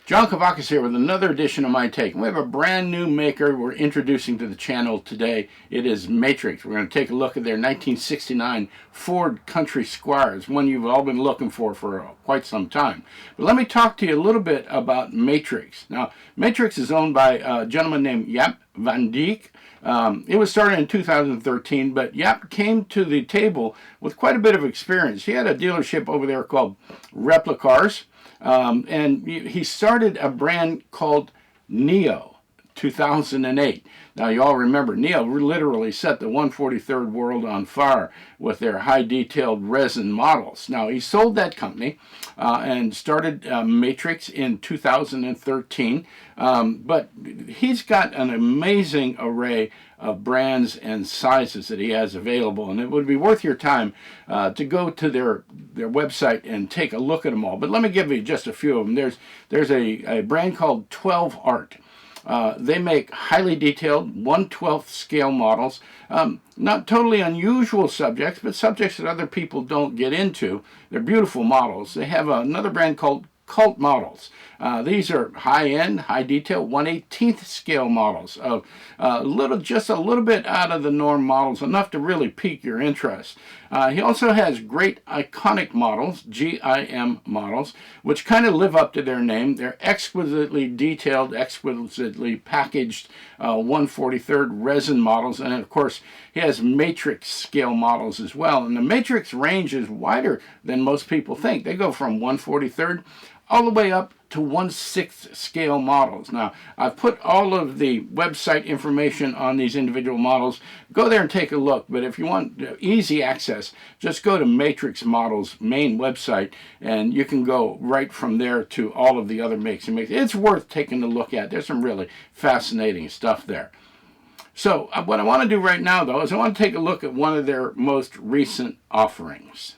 John Kavakis here with another edition of My Take. We have a brand new maker we're introducing to the channel today. It is Matrix. We're going to take a look at their 1969 Ford Country Squires, one you've all been looking for quite some time. But let me talk to you a little bit about Matrix. Now, Matrix is owned by a gentleman named Jaap van Dijk. It was started in 2013, but Jaap came to the table with quite a bit of experience. He had a dealership over there called Replicars. And he started a brand called Neo, 2008. Now, you all remember, Neo literally set the 143rd world on fire with their high-detailed resin models. Now, he sold that company and started Matrix in 2013. But he's got an amazing array of brands and sizes that he has available, and it would be worth your time to go to their website and take a look at them all. But let me give you just a few of them. There's a brand called 12 Art. They make highly detailed 1/12 scale models, not totally unusual subjects, but subjects that other people don't get into. They're beautiful models. They have another brand called Cult Models. These are high-end, high-detail, 1/18 scale models of just a little bit out of the norm models, enough to really pique your interest. He also has great iconic models, GIM models, which kind of live up to their name. They're exquisitely detailed, exquisitely packaged 1/43rd resin models, and of course he has Matrix scale models as well. And the Matrix range is wider than most people think. They go from 1/43rd all the way up to 1/6 scale models. Now, I've put all of the website information on these individual models. Go there and take a look, but if you want easy access, just go to Matrix Models' main website, and you can go right from there to all of the other makes and makes. It's worth taking a look at. There's some really fascinating stuff there. So, what I want to do right now, though, is I want to take a look at one of their most recent offerings.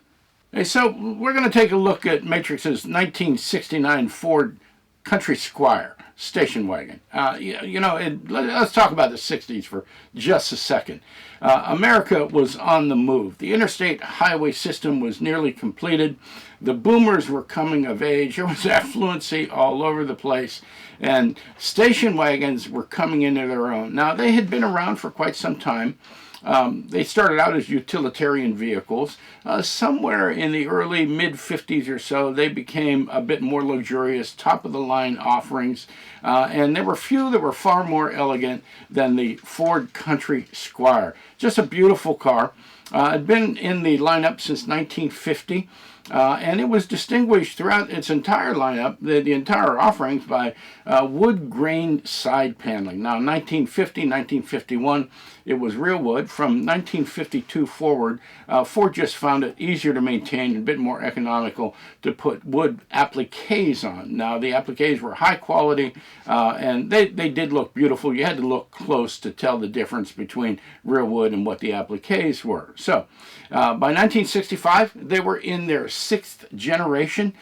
Okay, so we're going to take a look at Matrix's 1969 Ford Country Squire station wagon. Let's talk about the 60s for just a second. America was on the move. The interstate highway system was nearly completed. The boomers were coming of age. There was affluency all over the place. And station wagons were coming into their own. Now, they had been around for quite some time. They started out as utilitarian vehicles. Somewhere in the early mid-50s or so, they became a bit more luxurious, top-of-the-line offerings. And there were few that were far more elegant than the Ford Country Squire. Just a beautiful car. Had been in the lineup since 1950. And it was distinguished throughout its entire lineup, the entire offerings, by wood grain side paneling. Now, 1950, 1951, it was real wood. From 1952 forward, Ford just found it easier to maintain and a bit more economical to put wood appliques on. Now, the appliques were high quality, and they did look beautiful. You had to look close to tell the difference between real wood and what the appliques were. So, by 1965, they were in their 6th generation.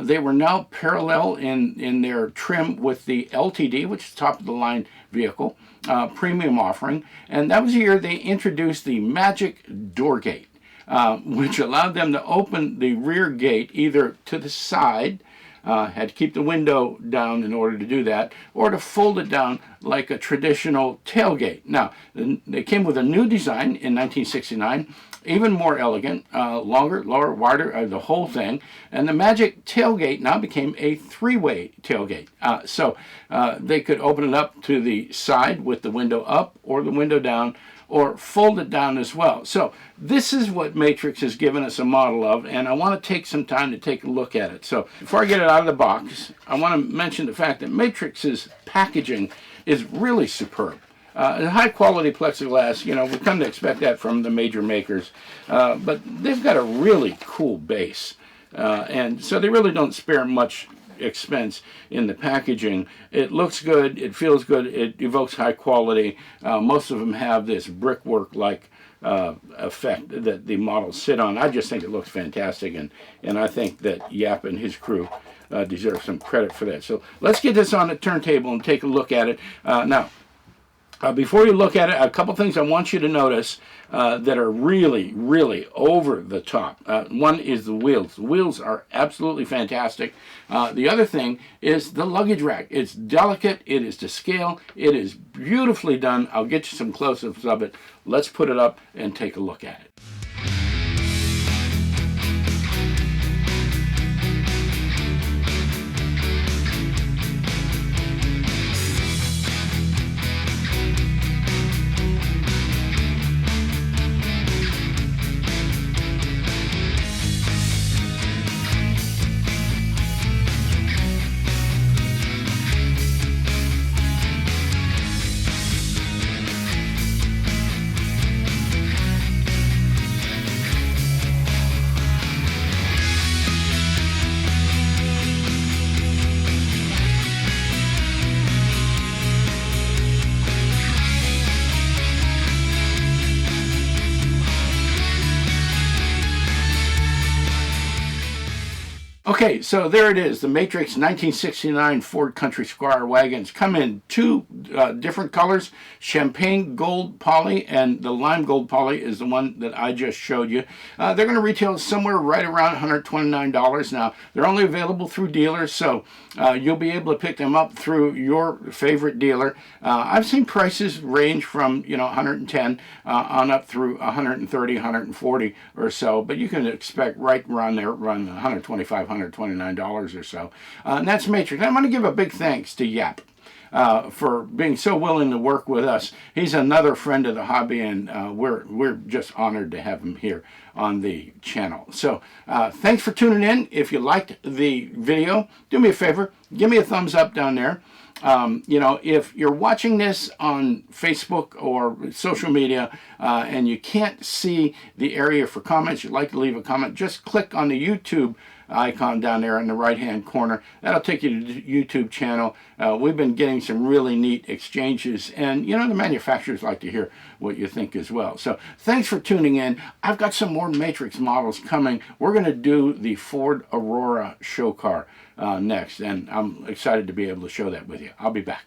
They were now parallel in their trim with the LTD, which is top-of-the-line vehicle, premium offering. And that was the year they introduced the Magic Door Gate, which allowed them to open the rear gate either to the side, had to keep the window down in order to do that, or to fold it down like a traditional tailgate. Now, they came with a new design in 1969, even more elegant, longer, lower, wider, the whole thing. And the Magic tailgate now became a 3-way tailgate. So they could open it up to the side with the window up or the window down, or fold it down as well. So this is what Matrix has given us a model of, and I want to take some time to take a look at it. So before I get it out of the box, I want to mention the fact that Matrix's packaging is really superb. High quality plexiglass, we've come to expect that from the major makers, but they've got a really cool base, and so they really don't spare much expense in the packaging. It looks good, it feels good, it evokes high quality. Most of them have this brickwork like effect that the models sit on. I just think it looks fantastic, and I think that Jaap and his crew deserve some credit for that. So let's get this on the turntable and take a look at it. Now, Before you look at it, a couple things I want you to notice that are really, really over the top. One is the wheels. The wheels are absolutely fantastic. The other thing is the luggage rack. It's delicate. It is to scale. It is beautifully done. I'll get you some close-ups of it. Let's put it up and take a look at it. Okay, so there it is. The Matrix 1969 Ford Country Squire wagons come in two different colors, champagne gold poly, and the lime gold poly is the one that I just showed you. They're going to retail somewhere right around $129. Now, they're only available through dealers, so you'll be able to pick them up through your favorite dealer. I've seen prices range from, you know, 110 on up through 130, 140 or so, but you can expect right around there, around 125, $129 or so. And that's Matrix. I want to give a big thanks to Yap for being so willing to work with us. He's another friend of the hobby, and we're just honored to have him here on the channel. So thanks for tuning in. If you liked the video, do me a favor, give me a thumbs up down there. You know, if you're watching this on Facebook or social media and you can't see the area for comments, you'd like to leave a comment, just click on the YouTube icon down there in the right hand corner. That'll take you to the YouTube channel. We've been getting some really neat exchanges, and you know, the manufacturers like to hear what you think as well. So thanks for tuning in. I've got some more Matrix models coming. We're going to do the Ford Aurora show car next, and I'm excited to be able to show that with you. I'll be back.